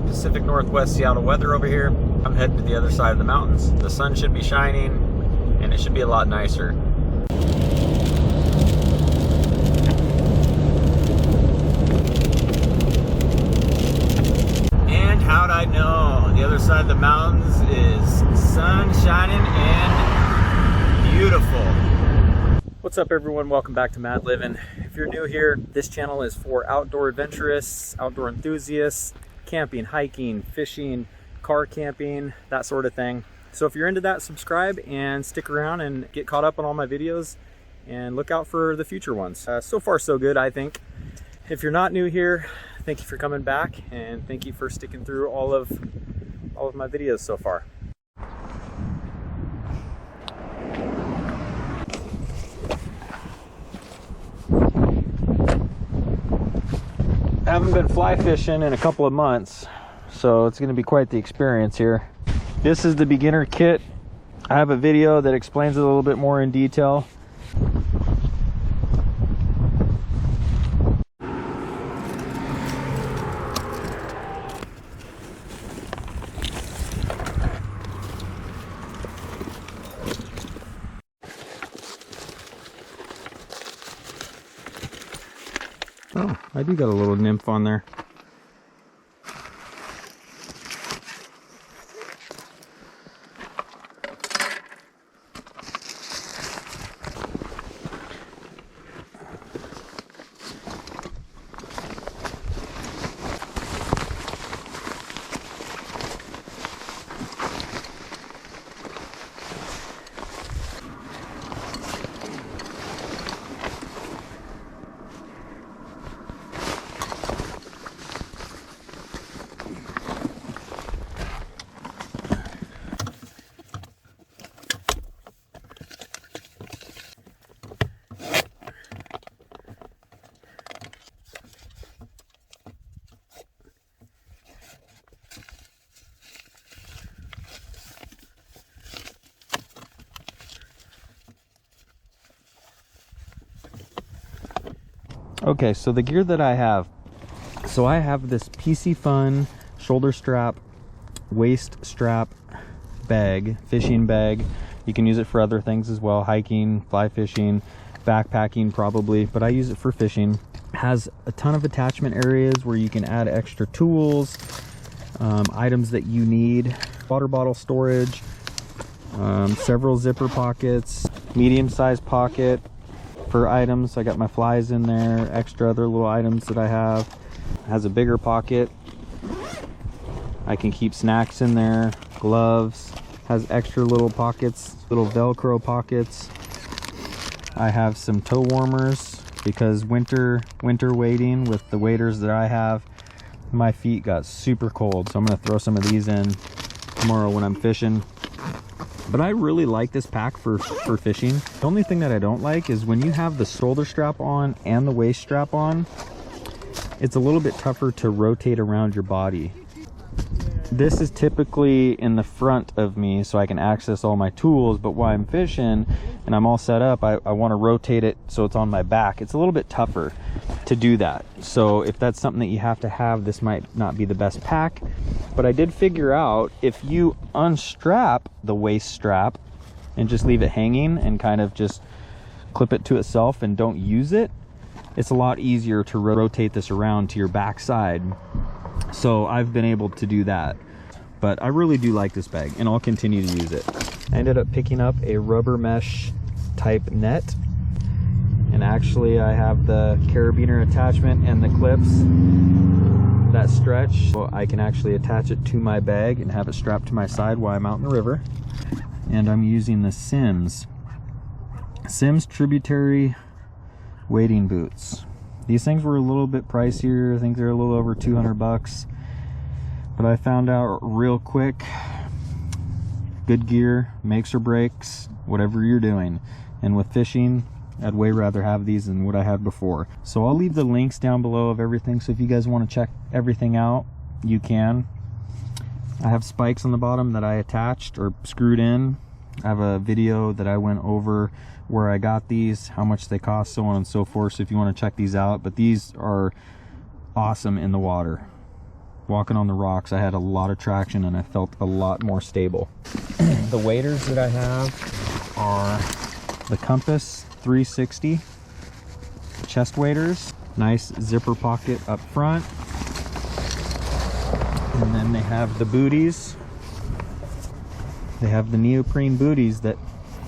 Pacific Northwest Seattle weather over here. I'm heading to the other side of the mountains. The sun should be shining and it should be a lot nicer. And how'd I know? The other side of the mountains is sun shining and beautiful. What's up everyone? Welcome back to Mad Living. If you're new here, this channel is for outdoor adventurists, outdoor enthusiasts, camping, hiking, fishing, car camping, that sort of thing. So if you're into that, subscribe and stick around and get caught up on all my videos and look out for the future ones. So far so good, I think. If you're not new here, thank you for coming back and thank you for sticking through all of my videos so far. I haven't been fly fishing in a couple of months, so it's going to be quite the experience here. This is the beginner kit. I have a video that explains it a little bit more in detail. Oh, I do got a little nymph on there. Okay, so the gear that I have. So I have this Piscifun shoulder strap, waist strap bag, fishing bag. You can use it for other things as well, hiking, fly fishing, backpacking probably, but I use it for fishing. It has a ton of attachment areas where you can add extra tools, items that you need, water bottle storage, several zipper pockets, medium-sized pocket for items. I got my flies in there, extra other little items that I have. It has a bigger pocket. I can keep snacks in there, gloves, has extra little pockets, little Velcro pockets. I have some toe warmers because winter wading with the waders that I have, my feet got super cold, so I'm gonna throw some of these in tomorrow when I'm fishing. But I really like this pack for fishing. The only thing that I don't like is when you have the shoulder strap on and the waist strap on, it's a little bit tougher to rotate around your body. This is typically in the front of me so I can access all my tools, but while I'm fishing and I'm all set up, I want to rotate it so it's on my back. It's a little bit tougher to do that. So if that's something that you have to have, this might not be the best pack. But I did figure out if you unstrap the waist strap and just leave it hanging and kind of just clip it to itself and don't use it, it's a lot easier to rotate this around to your back side. So I've been able to do that. But I really do like this bag and I'll continue to use it. I ended up picking up a rubber mesh type net. And actually I have the carabiner attachment and the clips that stretch, so I can actually attach it to my bag and have it strapped to my side while I'm out in the river. And I'm using the Sims Tributary wading boots. These things were a little bit pricier. I think they're a little over 200 bucks. But I found out real quick, good gear makes or breaks whatever you're doing. And with fishing, I'd way rather have these than what I had before. So I'll leave the links down below of everything, so if you guys want to check everything out, you can. I have spikes on the bottom that I attached or screwed in. I have a video that I went over where I got these, how much they cost, so on and so forth, so if you want to check these out. But these are awesome in the water. walking on the rocks, I had a lot of traction and I felt a lot more stable. The waders that I have are the Compass 360 chest waders. Nice zipper pocket up front. And then they have the booties. They have the neoprene booties that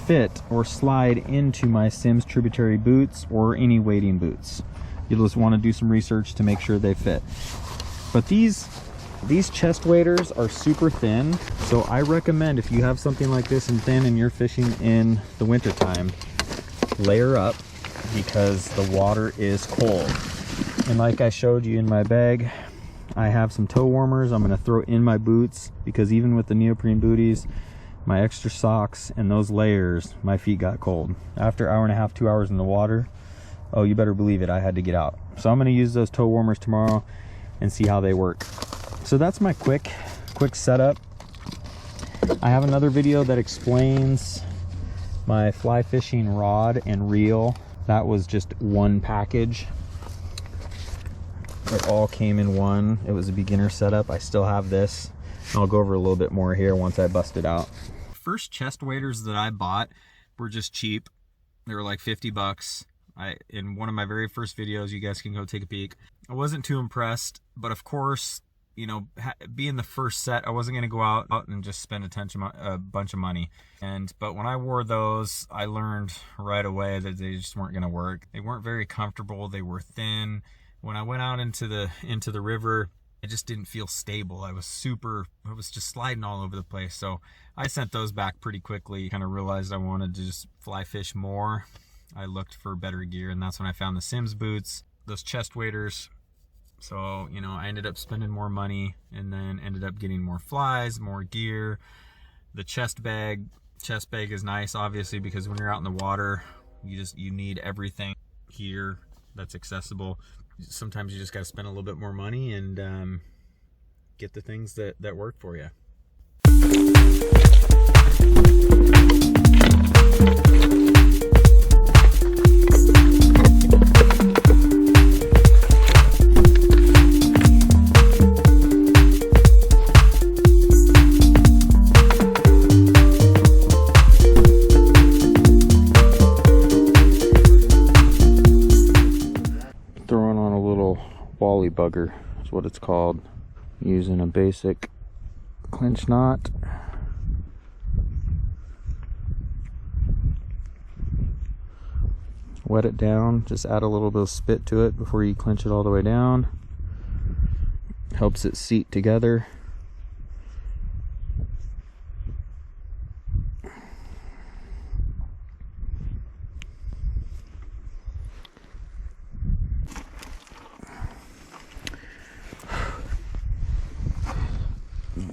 fit or slide into my Simms Tributary boots or any wading boots. You'll just want to do some research to make sure they fit. But these chest waders are super thin, so I recommend if you have something like this and thin and you're fishing in the winter time, layer up because the water is cold. And like I showed you in my bag, I have some toe warmers I'm going to throw in my boots, because even with the neoprene booties, my extra socks and those layers, my feet got cold. After hour and a half, 2 hours in the water, oh, you better believe it, I had to get out. So I'm going to use those toe warmers tomorrow and see how they work. So that's my quick setup. I have another video that explains my fly fishing rod and reel. That was just one package. It all came in one. It was a beginner setup. I still have this. I'll go over a little bit more here once I bust it out. First chest waders that I bought were just cheap. They were like 50 bucks. In one of my very first videos, you guys can go take a peek. I wasn't too impressed, but of course, you know, being the first set, I wasn't going to go out and just spend a bunch of money. But when I wore those, I learned right away that they just weren't going to work. They weren't very comfortable. They were thin. When I went out into the river, it just didn't feel stable. I was just sliding all over the place. So I sent those back pretty quickly. Kind of realized I wanted to just fly fish more. I looked for better gear, and that's when I found the Simms boots, those chest waders. So, you know, I ended up spending more money and then ended up getting more flies, more gear. The chest bag is nice, obviously, because when you're out in the water, you need everything here that's accessible. Sometimes you just got to spend a little bit more money and get the things that work for you. Bugger is what it's called, using a basic clinch knot. Wet it down, just add a little bit of spit to it before you clinch it all the way down. Helps it seat together.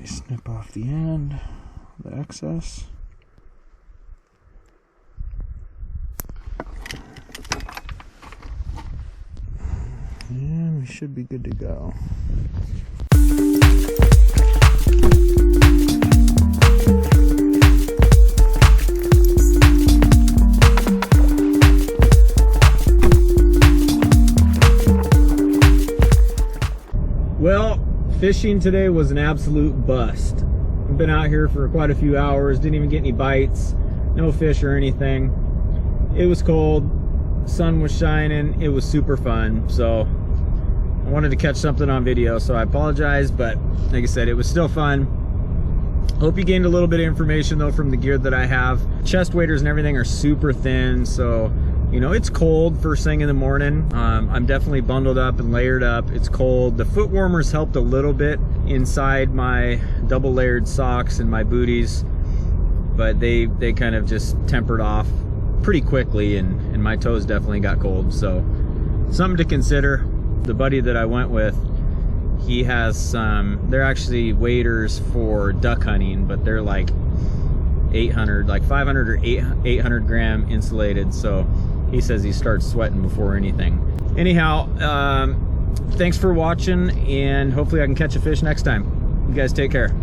Snip off the end, the excess. And we should be good to go. Well, fishing today was an absolute bust. I've been out here for quite a few hours, didn't even get any bites, no fish or anything. It was cold, sun was shining, it was super fun. So I wanted to catch something on video, so I apologize, but like I said, it was still fun. Hope you gained a little bit of information though from the gear that I have. Chest waders and everything are super thin, so you know, it's cold first thing in the morning. I'm definitely bundled up and layered up. It's cold. The foot warmers helped a little bit inside my double layered socks and my booties, but they kind of just tempered off pretty quickly, and my toes definitely got cold. So something to consider. The buddy that I went with, he has some, they're actually waders for duck hunting, but they're like 800, like 500 or 800 gram insulated. So he says he starts sweating before anything. Anyhow, thanks for watching, and hopefully I can catch a fish next time. You guys take care.